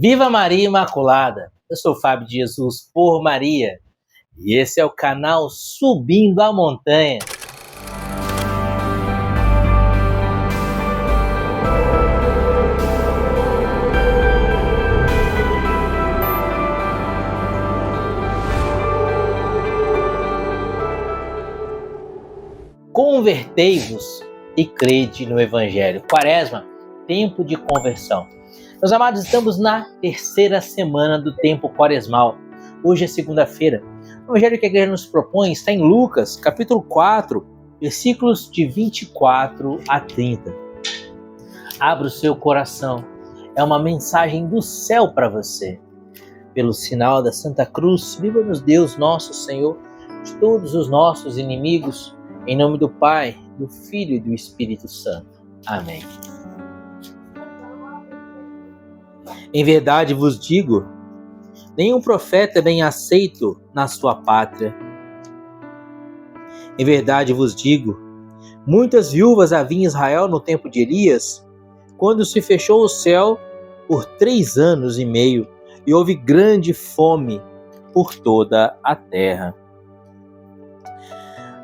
Viva Maria Imaculada! Eu sou o Fábio de Jesus por Maria e esse é o canal Subindo a Montanha. Convertei-vos e crede no Evangelho. Quaresma, tempo de conversão. Meus amados, estamos na terceira semana do tempo quaresmal. Hoje é segunda-feira. O Evangelho que a igreja nos propõe está em Lucas, capítulo 4, versículos de 24 a 30. Abra o seu coração. É uma mensagem do céu para você. Pelo sinal da Santa Cruz, livra-nos Deus, nosso Senhor, de todos os nossos inimigos. Em nome do Pai, do Filho e do Espírito Santo. Amém. Em verdade vos digo, nenhum profeta é bem aceito na sua pátria. Em verdade vos digo, muitas viúvas havia em Israel no tempo de Elias, quando se fechou o céu por 3 anos e meio e houve grande fome por toda a terra.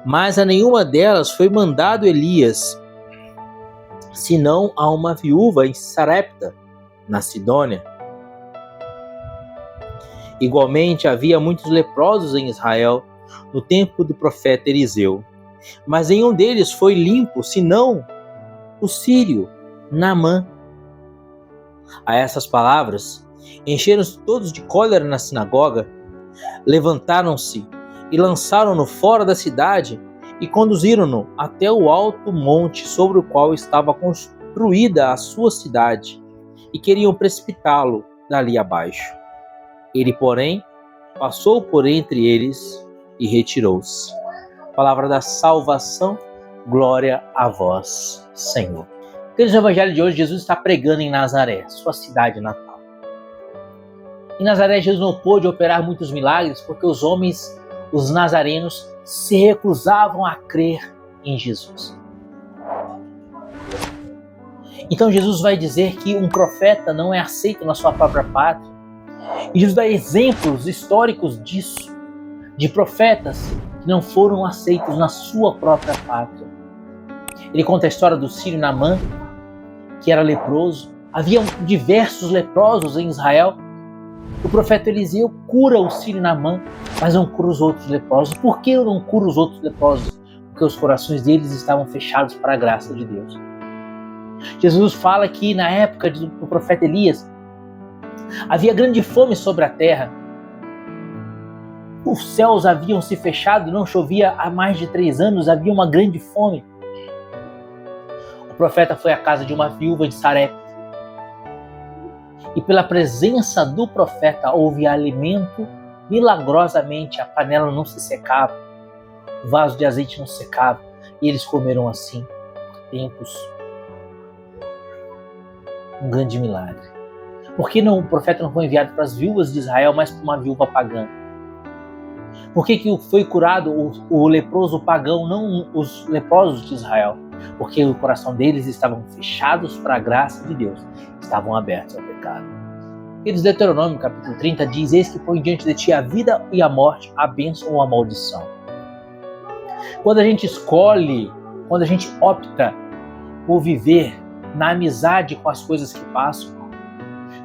Mas a nenhuma delas foi mandado Elias, senão a uma viúva em Sarepta, na Sidônia. Igualmente havia muitos leprosos em Israel, no tempo do profeta Eliseu. Mas nenhum deles foi limpo, senão o sírio Naamã. A essas palavras, encheram-se todos de cólera na sinagoga, levantaram-se e lançaram-no fora da cidade e conduziram-no até o alto monte sobre o qual estava construída a sua cidade e queriam precipitá-lo dali abaixo. Ele, porém, passou por entre eles e retirou-se. Palavra da salvação, glória a vós, Senhor. No Evangelho de hoje, Jesus está pregando em Nazaré, sua cidade natal. Em Nazaré, Jesus não pôde operar muitos milagres porque os nazarenos, se recusavam a crer em Jesus. Então Jesus vai dizer que um profeta não é aceito na sua própria pátria. E Jesus dá exemplos históricos disso, de profetas que não foram aceitos na sua própria pátria. Ele conta a história do sírio Naamã, que era leproso. Havia diversos leprosos em Israel. O profeta Eliseu cura o sírio Naamã, mas não cura os outros leprosos. Por que não cura os outros leprosos? Porque os corações deles estavam fechados para a graça de Deus. Jesus fala que na época do profeta Elias, havia grande fome sobre a terra. Os céus haviam se fechado, não chovia há mais de 3 anos, havia uma grande fome. O profeta foi à casa de uma viúva de Sarepta. E pela presença do profeta houve alimento, milagrosamente a panela não se secava, o vaso de azeite não secava, e eles comeram assim por tempos. Um grande milagre. Por que o profeta não foi enviado para as viúvas de Israel, mas para uma viúva pagã? Por que foi curado o leproso pagão, não os leprosos de Israel? Porque o coração deles estavam fechados para a graça de Deus, estavam abertos ao pecado. Eles, Deuteronômio capítulo 30 diz: eis que põe diante de ti a vida e a morte, a bênção ou a maldição. Quando a gente escolhe, quando a gente opta por viver na amizade com as coisas que passam,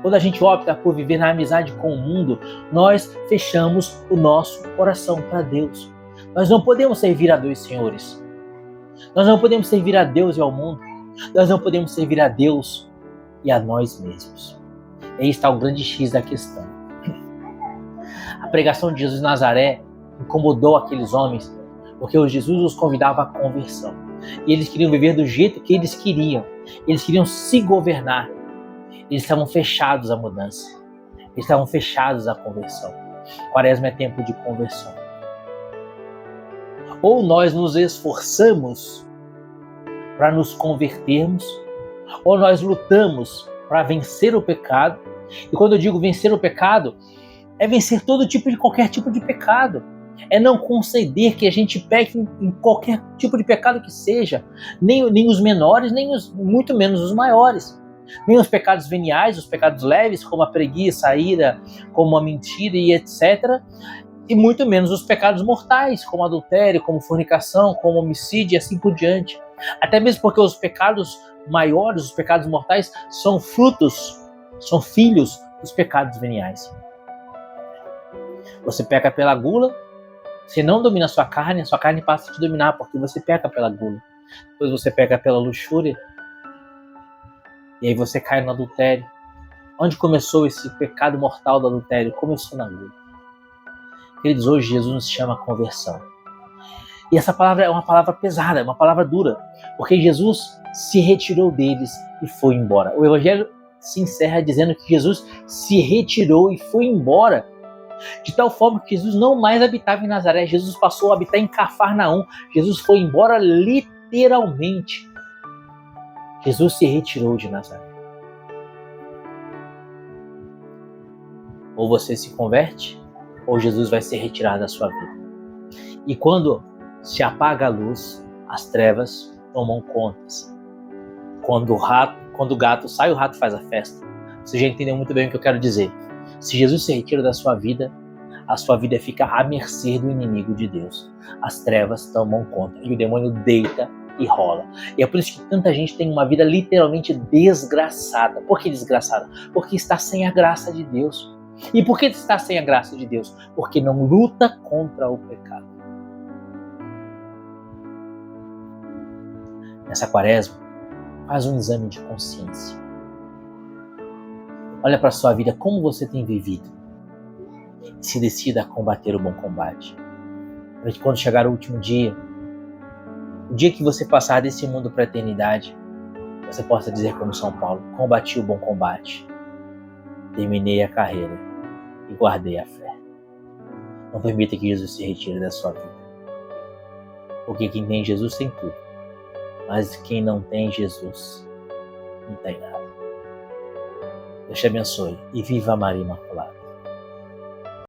quando a gente opta por viver na amizade com o mundo, nós fechamos o nosso coração para Deus. Nós não podemos servir a 2 senhores. Nós não podemos servir a Deus e ao mundo. Nós não podemos servir a Deus e a nós mesmos. Aí está o grande X da questão. A pregação de Jesus em Nazaré incomodou aqueles homens, porque Jesus os convidava à conversão. E eles queriam viver do jeito que eles queriam. Eles queriam se governar. Eles estavam fechados à mudança. Eles estavam fechados à conversão. Quaresma é tempo de conversão. Ou nós nos esforçamos para nos convertermos, ou nós lutamos para vencer o pecado. E quando eu digo vencer o pecado, é vencer qualquer tipo de pecado. É não conceder que a gente peque em qualquer tipo de pecado que seja, nem os menores, muito menos os maiores. Nem os pecados veniais, os pecados leves, como a preguiça, a ira, como a mentira e etc. E muito menos os pecados mortais, como adultério, como fornicação, como homicídio e assim por diante. Até mesmo porque os pecados maiores, os pecados mortais, são frutos, são filhos dos pecados veniais. Você peca pela gula, você não domina a sua carne passa a te dominar, porque você peca pela gula. Depois você peca pela luxúria, e aí você cai no adultério. Onde começou esse pecado mortal do adultério? Começou na gula. Queridos, hoje Jesus nos chama a conversão. E essa palavra é uma palavra pesada, é uma palavra dura, porque Jesus se retirou deles e foi embora. O Evangelho se encerra dizendo que Jesus se retirou e foi embora, de tal forma que Jesus não mais habitava em Nazaré, Jesus passou a habitar em Cafarnaum, Jesus foi embora literalmente. Jesus se retirou de Nazaré. Ou você se converte, ou Jesus vai se retirar da sua vida. E quando se apaga a luz, as trevas tomam conta. Quando o gato sai, o rato faz a festa. Você já entendeu muito bem o que eu quero dizer. Se Jesus se retira da sua vida, a sua vida fica à mercê do inimigo de Deus. As trevas tomam conta e o demônio deita e rola. E é por isso que tanta gente tem uma vida literalmente desgraçada. Por que desgraçada? Porque está sem a graça de Deus. E por que está sem a graça de Deus? Porque não luta contra o pecado. Nessa quaresma, faz um exame de consciência. Olha para a sua vida, como você tem vivido. E se decida a combater o bom combate. Para que quando chegar o último dia, o dia que você passar desse mundo para a eternidade, você possa dizer como São Paulo: combati o bom combate, terminei a carreira e guardei a fé. Não permita que Jesus se retire da sua vida. Porque quem tem Jesus tem tudo. Mas quem não tem Jesus, não tem nada. Deus te abençoe e viva Maria Imaculada.